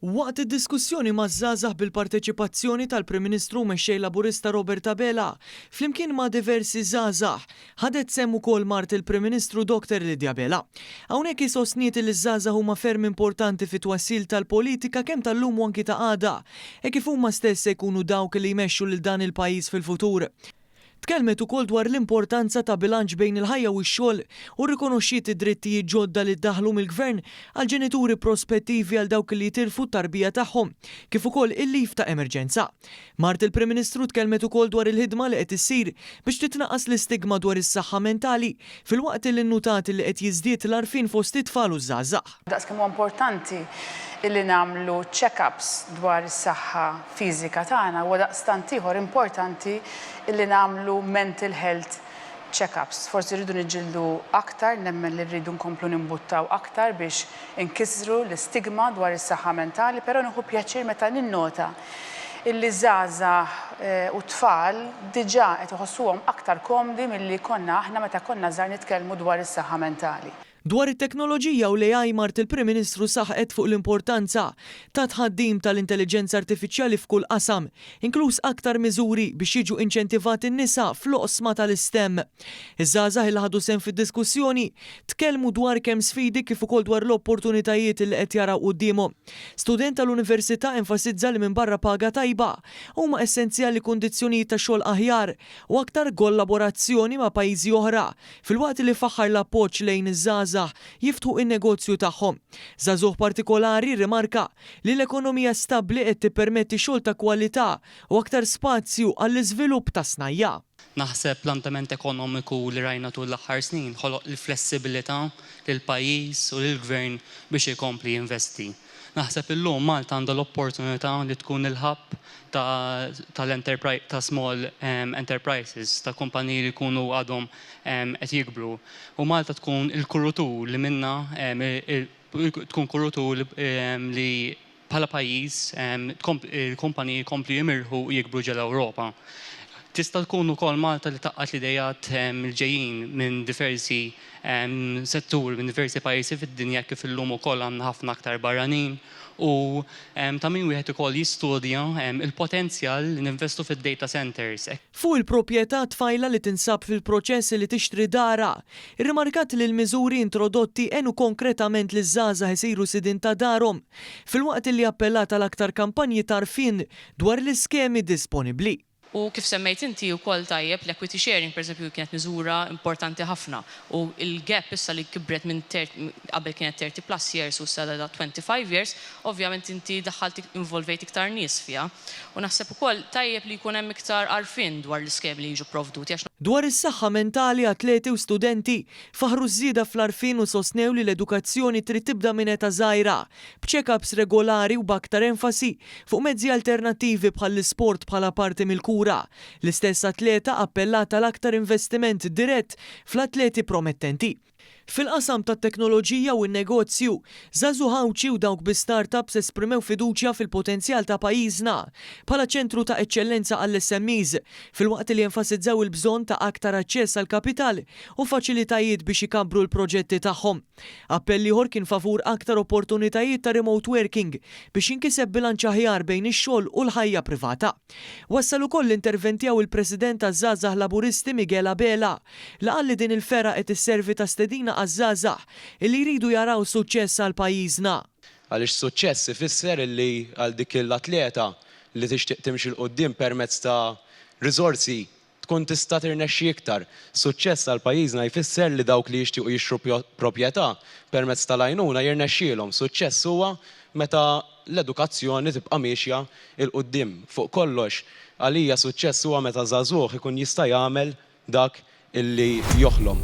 Waqt id-diskussjoni maż-żgħażagħ bil-parteċipazzjoni tal-Prim Ministru mexxej Laburista Robert Abela, flimkien ma' diversi żgħażagħ, ħadet semm ukoll mart il-Prim Ministru Dr. Lidja Bela. Hawnhekk isostniet li ż-żgħażagħ huma ferm importanti fit-twassil tal-politika kemm tal-lum u anki ta' għada, kif huma stess se jkunu dawk li jmexxu lil dan il-pajjiż fil-futur. Tkellmet ukoll dwar l-importanza ta' bilanċ bejn il-ħajja u x-xogħol u rikonoxxiet id-drittijiet ġodda li ddaħlu mill-Gvern għal ġenituri prospettivi għal dawk li jitilfu t-tarbija tagħhom, kif ukoll il-lif ta' emerġenza. Mart il-Prim Ministru tkellmet ukoll dwar il-ħidma li qed issir biex titnaqqas l-istigma dwar is-saħħa mentali filwaqt li nnutat li qed jiżdied l-għarfien fost it-tfal u żgħażagħ. Daqskemm huwa importanti illi nagħmlu check-ups dwar is-saħħa fiżika tagħna huwa daqstant ieħor importanti illi nagħmlu mental health check-ups. Forsi rridu niġġieldu aktar, nemmen li rridu nkomplu nimbuttaw aktar biex inkisru l-istigma dwar is-saħħa mentali, però nieħu pjaċir meta ninnota illi żgħażagħ u tfal diġà qed iħossuhom aktar komdi milli konna aħna meta konna żgħar nitkellmu dwar is-saħħa mentali. Dwar it-teknoloġija u l-AI mart il-Prim Ministru saħqet fuq l-importanza ta' tħaddim tal-intelligenza artifiċjali f'kull qasam, inkluż aktar miżuri biex jiġu inċentivati n-nisa fl-oqsma tal-istem. Iż-żgħażagħ li ħadu sehem fid-diskussjoni tkellmu dwar kemm sfidi kif ukoll dwar l-opportunitajiet li qed jaraw qudiemhom. Student tal-Università enfasizza li minn barra paga tajba huma essenzjali kundizzjonijiet ta' xogħol aħjar u aktar kollaborazzjoni ma' pajjiżi oħra filwaqt li faħħar l-appoġġ lejn iż-żgħażagħ jiftħu in-negozju tagħhom. Żagħżugħ partikolari rimarka li l-ekonomija stabbli qed tippermetti xogħol ta' kwalità u aktar spazju għall-iżvilupp ta' snajja. Naħseb l-andament ekonomiku li rajna tul l-aħħar snin ħoloq il-flessibilità lill-pajjiż u lill-gvern biex ikompli jinvesti. Naħseb illum Malta għandha l-opportunità li tkun il-ħabb ta' small enterprises, ta' kumpaniji li jkunu għadhom qed jikbru. U Malta tkun il-kurutur li minna tkun kurutur li bħala pajjiż il-kumpaniji jkomplu jimirħu u jikbru ġel Ewropa. Tista' tkun ukoll Malta li taqqat l-idejat il-ġejjin minn diversi setturi, minn diversi pajjiżi fid-dinja kif illum ukoll għandna ħafna aktar barranin u ta' min wieħed ukoll jistudja il-potenzjal li ninvestu fid-data centers. Fuq il-proprjetà tfajla li tinsab fil-proċess li tixtri dara, irrimarkat li l-miżuri introdotti enu konkretament li żgħażagħ isiru sidin ta' darhom, filwaqt li appellat għal aktar kampanji tarfin dwar l-iskemi disponibbli. U kif semmejt inti wkoll tajjeb l-equity sharing pereżempju kienet miżura importanti ħafna u il-gap issa li kibret minn qabel kienet 30 plus years u sa 25 years, ovvjament inti daħħalt involvejt iktar nies fiha. U naħseb ukoll tajjeb li jkun hemm iktar għarfien dwar l-iskemi li jiġu provduti. Dwar is-saħħa mentali atleti u studenti faħru żieda fl-għarfien u sostnew li l-edukazzjoni trid tibda minn età żgħira b'check-ups regolari u b'aktar enfasi fuq mezzi alternattivi bħall-isport bħala parti mill-kura. L-istess atleta appellata l-aktar investiment dirett fl-atleti promettenti. Fil-qasam tat teknoloġija u n-negozju, żagħżugħ ħawċi u dawk bi startups esprimew fiduċja fil-potenzjal ta' pajjiżna bħala ċentru ta' eċċellenza għall-SMEs filwaqt li jenfasizzaw il-bżonn ta' aktar aċċess għal kapital u faċilitajiet biex ikabbru l-proġetti tagħhom. Appell ieħor kien favur aktar opportunitajiet ta' remote working biex jinkiseb bilanċ aħjar bejn ix-xogħol u l-ħajja privata. Wassal ukoll l-interventjaw il-President taż-żgħażagħ Laburisti Miguel Abela li qal li din il-fera qed isservi ta' stedina għaż-żgħażagħ illi jridu jaraw suċċess għal pajjiżna. Għaliex suċċess ifisser illi għal dik l-atleta li tixtieq timxi l qudiem permezz ta' riżorsi tkun tista' tirnexxi iktar. Suċċess għal pajjiżna jfisser li dawk li jixtiequ jixtru proprjetà permezz tal-għajnuna jirnexxielhom. Suċċess huwa meta l-edukazzjoni tibqa' mixja il qudiem fuq kollox. Għalija suċċess huwa meta żagħżugħ ikun jista' jagħmel dak illi joħlom.